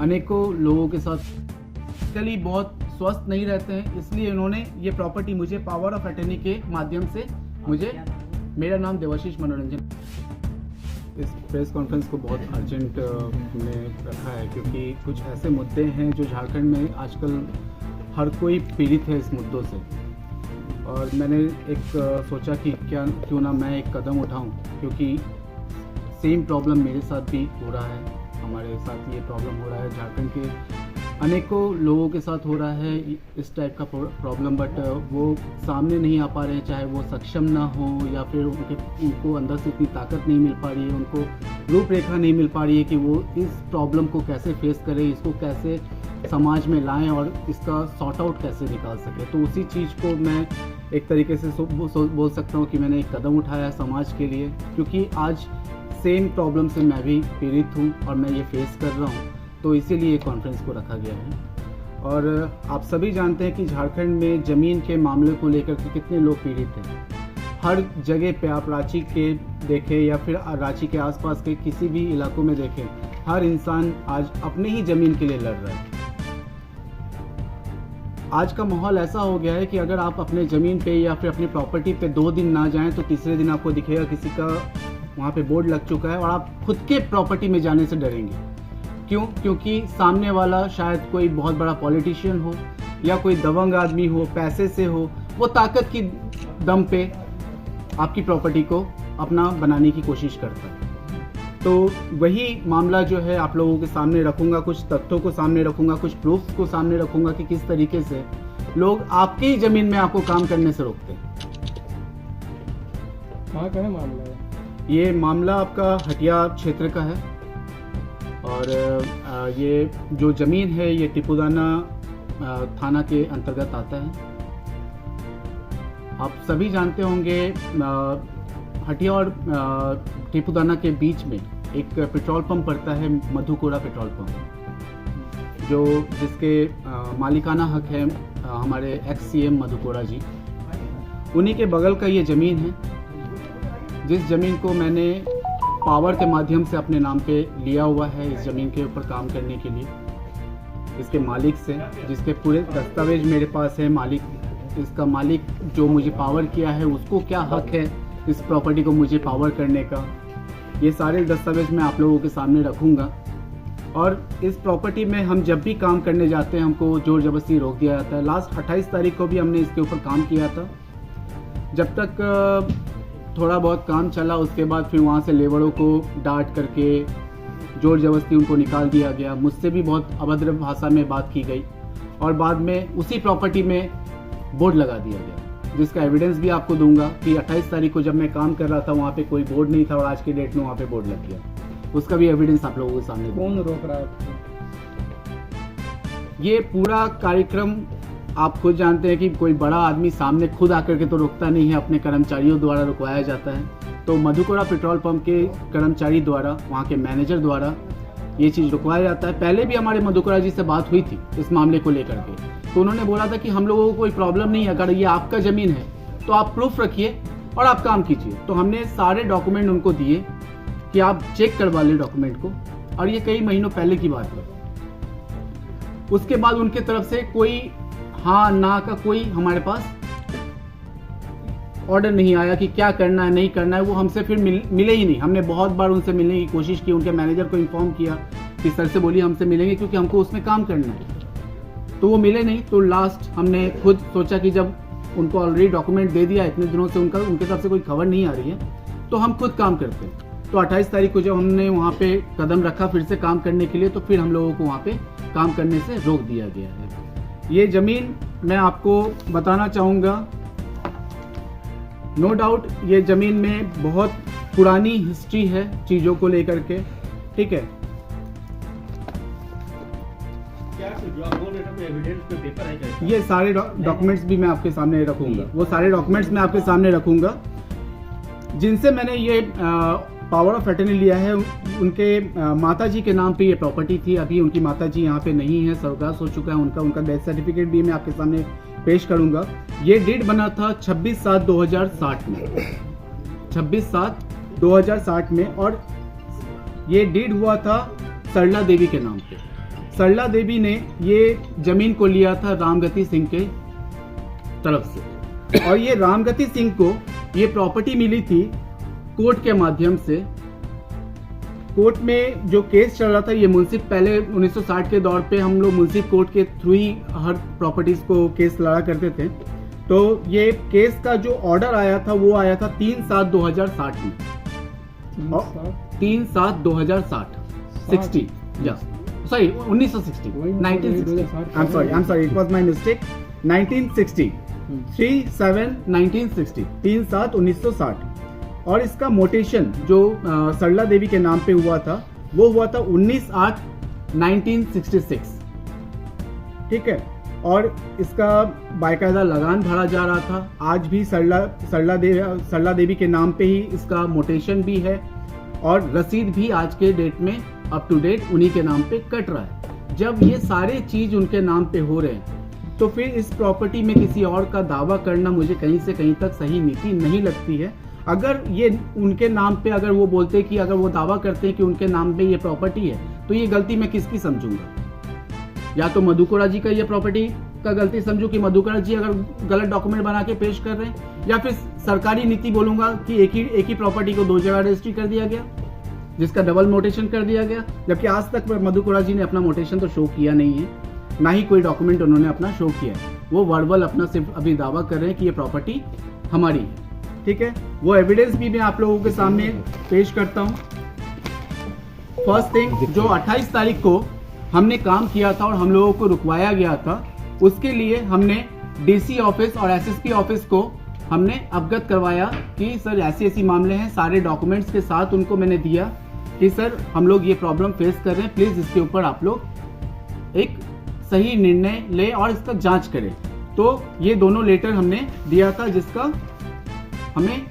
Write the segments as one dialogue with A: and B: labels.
A: अनेकों लोगों के साथ फिजिकली बहुत स्वस्थ नहीं रहते हैं, इसलिए इन्होंने ये प्रॉपर्टी मुझे पावर ऑफ अटर्नी के माध्यम से मुझे, मेरा नाम देवाशीष मनोरंजन। इस प्रेस कॉन्फ्रेंस को बहुत अर्जेंट में रखा है क्योंकि कुछ ऐसे मुद्दे हैं जो झारखंड में आजकल हर कोई पीड़ित है इस मुद्दों से, और मैंने एक सोचा कि क्यों ना मैं एक कदम उठाऊं, क्योंकि सेम प्रॉब्लम मेरे साथ भी हो रहा है, हमारे साथ ये प्रॉब्लम हो रहा है, झारखंड के अनेकों लोगों के साथ हो रहा है इस टाइप का प्रॉब्लम, बट वो सामने नहीं आ पा रहे हैं, चाहे वो सक्षम ना हो या फिर उनको अंदर से इतनी ताकत नहीं मिल पा रही है, उनको रूपरेखा नहीं मिल पा रही है कि वो इस प्रॉब्लम को कैसे फेस करें, इसको कैसे समाज में लाएं और इसका सॉर्ट आउट कैसे निकाल सकें। तो उसी चीज़ को मैं एक तरीके से बोल सकता हूँ कि मैंने एक कदम उठाया है समाज के लिए, क्योंकि आज सेम प्रॉब्लम से मैं भी पीड़ित हूँ और मैं ये फेस कर रहा हूँ, तो इसीलिए कॉन्फ्रेंस को रखा गया है। और आप सभी जानते हैं कि झारखंड में ज़मीन के मामले को लेकर के कितने लोग पीड़ित हैं। हर जगह पे आप रांची के देखें या फिर रांची के आसपास के किसी भी इलाकों में देखें, हर इंसान आज अपने ही ज़मीन के लिए लड़ रहा है। आज का माहौल ऐसा हो गया है कि अगर आप अपने ज़मीन पे या फिर अपनी प्रॉपर्टी पे 2 दिन ना जाएं तो तीसरे दिन आपको दिखेगा किसी का वहाँ पे बोर्ड लग चुका है और आप खुद के प्रॉपर्टी में जाने से डरेंगे। क्यों? क्योंकि सामने वाला शायद कोई बहुत बड़ा पॉलिटिशियन हो या कोई दबंग आदमी हो, पैसे से हो, वो ताकत की दम पे आपकी प्रॉपर्टी को अपना बनाने की कोशिश करता है। तो वही मामला जो है आप लोगों के सामने रखूंगा, कुछ तथ्यों को सामने रखूंगा, कुछ प्रूफ्स को सामने रखूंगा कि किस तरीके से लोग आपकी ही ज़मीन में आपको काम करने से रोकते हैं।
B: कहाँ का है मामला?
A: ये मामला आपका हटिया क्षेत्र का है और ये जो ज़मीन है ये टिपुदाना थाना के अंतर्गत आता है। आप सभी जानते होंगे हटिया और टिपुदाना के बीच में एक पेट्रोल पंप पड़ता है, मधुकोड़ा पेट्रोल पंप, जो जिसके मालिकाना हक है हमारे एक्स CM मधुकोड़ा जी। उन्हीं के बगल का ये ज़मीन है, जिस ज़मीन को मैंने पावर के माध्यम से अपने नाम पे लिया हुआ है, इस ज़मीन के ऊपर काम करने के लिए, इसके मालिक से, जिसके पूरे दस्तावेज मेरे पास है। इसका मालिक जो मुझे पावर किया है उसको क्या हक है इस प्रॉपर्टी को मुझे पावर करने का, ये सारे दस्तावेज मैं आप लोगों के सामने रखूँगा। और इस प्रॉपर्टी में हम जब भी काम करने जाते हैं हमको जोर जबरदस्ती रोक दिया जाता है। लास्ट 28 तारीख को भी हमने इसके ऊपर काम किया था। जब तक थोड़ा बहुत काम चला उसके बाद फिर वहाँ से लेबरों को डांट करके जोर जबरदस्ती उनको निकाल दिया गया। मुझसे भी बहुत अभद्र भाषा में बात की गई और बाद में उसी प्रॉपर्टी में बोर्ड लगा दिया गया, जिसका एविडेंस भी आपको दूंगा कि 28 तारीख को जब मैं काम कर रहा था वहाँ पे कोई बोर्ड नहीं था और आज के डेट में वहाँ पे बोर्ड लग गया। उसका भी एविडेंस आप लोगों के सामने।
B: कौन रोक रहा है?
A: ये पूरा कार्यक्रम आप खुद जानते हैं कि कोई बड़ा आदमी सामने खुद आकर के तो रोकता नहीं है, अपने कर्मचारियों द्वारा रुकवाया जाता है। तो मधुकोड़ा पेट्रोल पंप के कर्मचारी द्वारा, वहाँ के मैनेजर द्वारा ये चीज़ रुकवाया जाता है। पहले भी हमारे मधुकोड़ा जी से बात हुई थी इस मामले को लेकर के, तो उन्होंने बोला था कि हम लोगों को कोई प्रॉब्लम नहीं है, अगर ये आपका ज़मीन है तो आप प्रूफ रखिए और आप काम कीजिए। तो हमने सारे डॉक्यूमेंट उनको दिए कि आप चेक करवा लें डॉक्यूमेंट को, और ये कई महीनों पहले की बात है। उसके बाद उनके तरफ से कोई हाँ ना का कोई हमारे पास ऑर्डर नहीं आया कि क्या करना है नहीं करना है। वो हमसे फिर मिले ही नहीं। हमने बहुत बार उनसे मिलने की कोशिश की, उनके मैनेजर को इन्फॉर्म किया कि सर से बोलिए हमसे मिलेंगे क्योंकि हमको उसमें काम करना है, तो वो मिले नहीं। तो लास्ट हमने खुद सोचा कि जब उनको ऑलरेडी डॉक्यूमेंट दे दिया, इतने दिनों से उनके तरफ से कोई खबर नहीं आ रही है, तो हम खुद काम करते हैं। तो 28 तारीख को जब हमने वहाँ पे कदम रखा फिर से काम करने के लिए, तो फिर हम लोगों को वहाँ पे काम करने से रोक दिया गया है। ये ज़मीन मैं आपको बताना चाहूँगा, नो डाउट ये ज़मीन में बहुत पुरानी हिस्ट्री है चीज़ों को लेकर के, ठीक है। ये सारे डॉक्यूमेंट्स भी मैं आपके सामने रखूँगा, वो सारे डॉक्यूमेंट्स मैं आपके सामने रखूँगा जिनसे मैंने ये पावर ऑफ अटर्नी लिया है। उनके माताजी के नाम पे ये प्रॉपर्टी थी। अभी उनकी माताजी यहाँ पे नहीं है, स्वर्गवास हो चुका है उनका डेथ सर्टिफिकेट भी मैं आपके सामने पेश करूँगा। ये डेट बना था 26/7/2060 में, 26/7/2060 में, और ये डीड हुआ था सरला देवी के नाम पे। सरला देवी ने ये जमीन को लिया था रामगति सिंह के तरफ से, और ये रामगति सिंह को ये प्रॉपर्टी मिली थी कोर्ट के माध्यम से। कोर्ट में जो केस चल रहा था, ये मुंसिफ, पहले 1960 के दौर पे हम लोग मुंसिफ कोर्ट के थ्रू ही हर प्रॉपर्टीज को केस लड़ा करते थे। तो ये केस का जो ऑर्डर आया था वो आया था 3/7/2060 में। 3/7/2060 60 या sorry 1960 1960 I am sorry it was my mistake 1960 3/7/1960 3/7/1960। और इसका मोटेशन जो सरला देवी के नाम पे हुआ था वो हुआ था 19/8/1966, ठीक है। और इसका बाकायदा लगान भरा जा रहा था। आज भी सरला देवी के नाम पे ही इसका मोटेशन भी है, और रसीद भी आज के डेट में अप टू डेट उन्हीं के नाम पे कट रहा है। जब ये सारे चीज उनके नाम पे हो रहे हैं तो फिर इस प्रॉपर्टी में किसी और का दावा करना मुझे कहीं से कहीं तक सही नीति नहीं लगती है। अगर ये उनके नाम पे, अगर वो बोलते कि अगर वो दावा करते हैं कि उनके नाम पे ये प्रॉपर्टी है, तो ये गलती मैं किसकी समझूंगा? या तो मधुकोड़ा जी का ये प्रॉपर्टी का गलती समझू कि मधुकोड़ा जी अगर गलत डॉक्यूमेंट बना के पेश कर रहे हैं, या फिर सरकारी नीति बोलूंगा कि एक ही प्रॉपर्टी को 2 जगह रजिस्ट्री कर दिया गया, जिसका डबल मोटेशन कर दिया गया। जबकि आज तक मधुकोड़ा जी ने अपना मोटेशन तो शो किया नहीं है, ना ही कोई डॉक्यूमेंट उन्होंने अपना शो किया है। वो वर्बल अपना सिर्फ अभी दावा कर रहे हैं कि ये प्रॉपर्टी हमारी है, ठीक है। वो एविडेंस भी मैं आप लोगों के सामने पेश करता हूँ। फर्स्ट थिंग, जो 28 तारीख को हमने काम किया था और हम लोगों को रुकवाया गया था, उसके लिए हमने डीसी ऑफिस और एसएसपी ऑफिस को हमने अवगत करवाया कि सर ऐसे मामले हैं। सारे डॉक्यूमेंट्स के साथ उनको मैंने दिया कि सर हम लोग ये प्रॉब्लम फेस कर रहे हैं, प्लीज इसके ऊपर आप लोग एक सही निर्णय ले और इसका जांच करें। तो ये दोनों लेटर हमने दिया था, जिसका हमें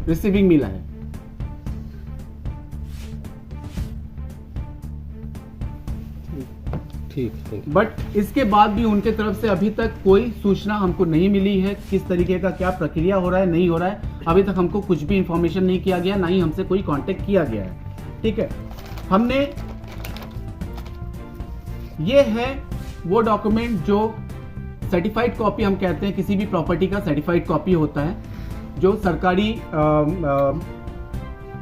A: रिसीविंग मिला है।
B: ठीक।
A: बट इसके बाद भी उनके तरफ से अभी तक कोई सूचना हमको नहीं मिली है, किस तरीके का क्या प्रक्रिया हो रहा है, नहीं हो रहा है। अभी तक हमको कुछ भी इंफॉर्मेशन नहीं किया गया, ना ही हमसे कोई कांटेक्ट किया गया है, ठीक है। हमने ये है वो डॉक्यूमेंट जो सर्टिफाइड कॉपी हम कहते हैं, किसी भी प्रॉपर्टी का सर्टिफाइड कॉपी होता है जो सरकारी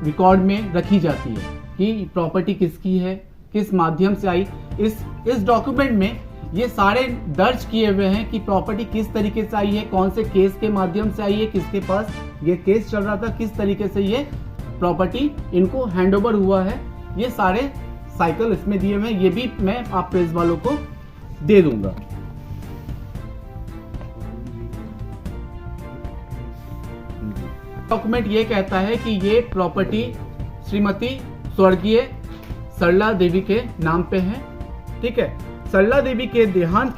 A: रिकॉर्ड में रखी जाती है कि प्रॉपर्टी किसकी है, किस माध्यम से आई। इस डॉक्यूमेंट में ये सारे दर्ज किए हुए हैं कि प्रॉपर्टी किस तरीके से आई है, कौन से केस के माध्यम से आई है, किसके पास ये केस चल रहा था, किस तरीके से ये प्रॉपर्टी इनको हैंडओवर हुआ है। ये सारे साइकिल इसमें दिए हुए हैं, ये भी मैं आप प्रेस वालों को दे दूंगा। डॉक्यूमेंट ये कहता है कि ये प्रॉपर्टी श्रीमती स्वर्गीय सरला देवी के नाम पे है, ठीक है। सरला देवी के देहांत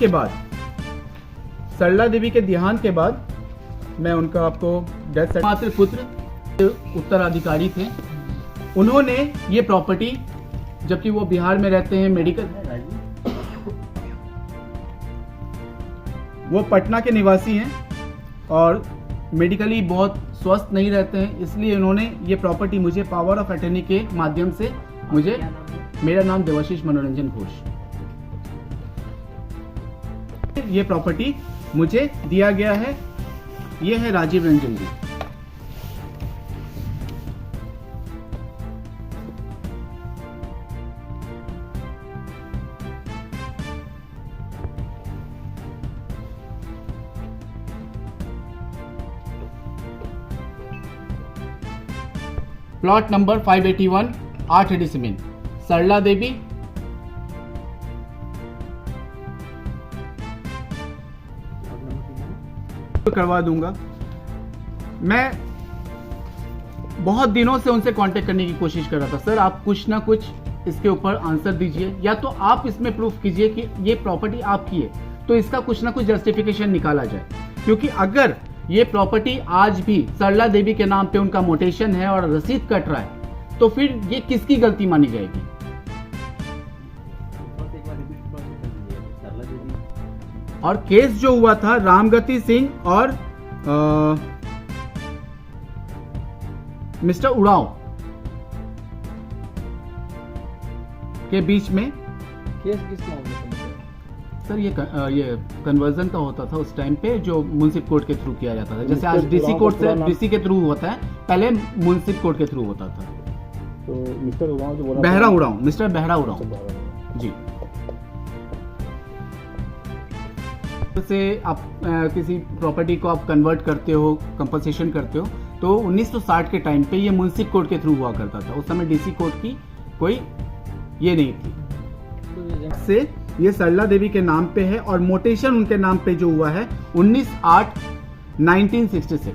A: के बाद मैं उनका आपको डेथ मात्र पुत्र उत्तराधिकारी थे। उन्होंने ये प्रॉपर्टी, जबकि वो बिहार में रहते हैं, मेडिकल, वो पटना के निवासी हैं और मेडिकली बहुत स्वस्थ नहीं रहते हैं, इसलिए उन्होंने ये प्रॉपर्टी मुझे पावर ऑफ अटर्नी के माध्यम से मुझे, मेरा नाम देवाशीष मनोरंजन घोष, ये प्रॉपर्टी मुझे दिया गया है। ये है राजीव रंजन जी। प्लॉट नंबर 581 8 डिसमिल, सरला देवी, करवा दूंगा। मैं बहुत दिनों से उनसे कांटेक्ट करने की कोशिश कर रहा था, सर आप कुछ ना कुछ इसके ऊपर आंसर दीजिए, या तो आप इसमें प्रूफ कीजिए कि ये प्रॉपर्टी आपकी है, तो इसका कुछ ना कुछ जस्टिफिकेशन निकाला जाए। क्योंकि अगर ये प्रॉपर्टी आज भी सरला देवी के नाम पे उनका मोटेशन है और रसीद कट रहा है, तो फिर ये किसकी गलती मानी जाएगी? और केस जो हुआ था रामगति सिंह और मिस्टर उड़ाव के बीच में
B: केस किस मामले से लेकर?
A: सर ये कन्वर्जन का होता था उस टाइम पे, जो मुंसिफ कोर्ट के थ्रू किया जाता था। जैसे आज
B: मुंसिफ
A: डीसी
B: उरांव
A: कोर्ट
B: का
A: से
B: पूरा नाम-
A: डीसी के थ्रू होता है, पहले मुंसिफ कोर्ट के थ्रू होता था।
B: तो मिस्टर उरांव जो बोला
A: बहरा उड़ाऊं, मिस्टर बहरा उड़ाऊं जी। से आप किसी प्रॉपर्टी को आप कन्वर्ट करते हो, कंपनसेशन करते हो, तो 1960 के टाइम पे ये मुंसिफ कोर्ट के थ्रू हुआ करता था। उस समय डीसी कोर्ट की कोई ये नहीं थी। से ये सरला देवी के नाम पे है और मोटेशन उनके नाम पे जो हुआ है 19/8/1966।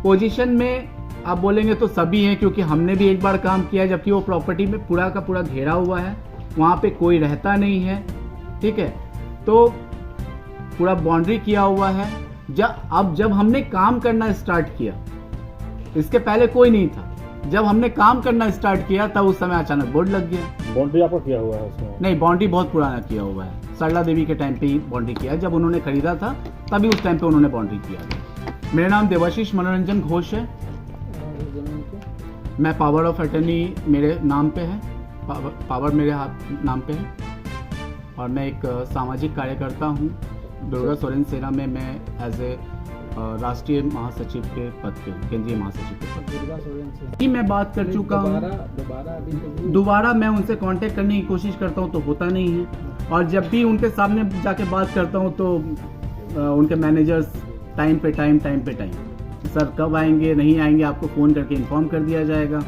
A: पोजीशन में आप बोलेंगे तो सभी हैं, क्योंकि हमने भी एक बार काम किया है, जबकि वो प्रॉपर्टी में पूरा का पूरा घेरा हुआ है, वहाँ पे कोई रहता नहीं है, ठीक है। तो पूरा बाउंड्री किया हुआ है। जब हमने काम करना स्टार्ट किया, इसके पहले कोई नहीं था, जब हमने काम करना स्टार्ट किया तब उस समय अचानक बोर्ड लग गया।
B: बाउंड्री आपका किया हुआ है उसमें?
A: नहीं, बाउंड्री बहुत पुराना किया हुआ है, सरला देवी के टाइम पे ही बाउंड्री किया है। जब उन्होंने खरीदा था तभी उस टाइम पे उन्होंने बाउंड्री किया है। मेरा नाम देवाशीष मनोरंजन घोष है। मैं पावर ऑफ अटर्नी मेरे नाम पे है, पावर मेरे हाथ नाम पे है, और मैं एक सामाजिक कार्यकर्ता हूँ। दुर्गा सोरेन सेना में मैं एज ए राष्ट्रीय महासचिव के पद पे, केंद्रीय महासचिव के पद पे मैं बात कर चुका हूँ। दोबारा मैं उनसे कांटेक्ट करने की कोशिश करता हूँ तो होता नहीं है, और जब भी उनके सामने जाके बात करता हूँ तो उनके मैनेजर्स टाइम पे टाइम सर कब आएंगे, नहीं आएंगे, आपको फ़ोन करके इन्फॉर्म कर दिया जाएगा।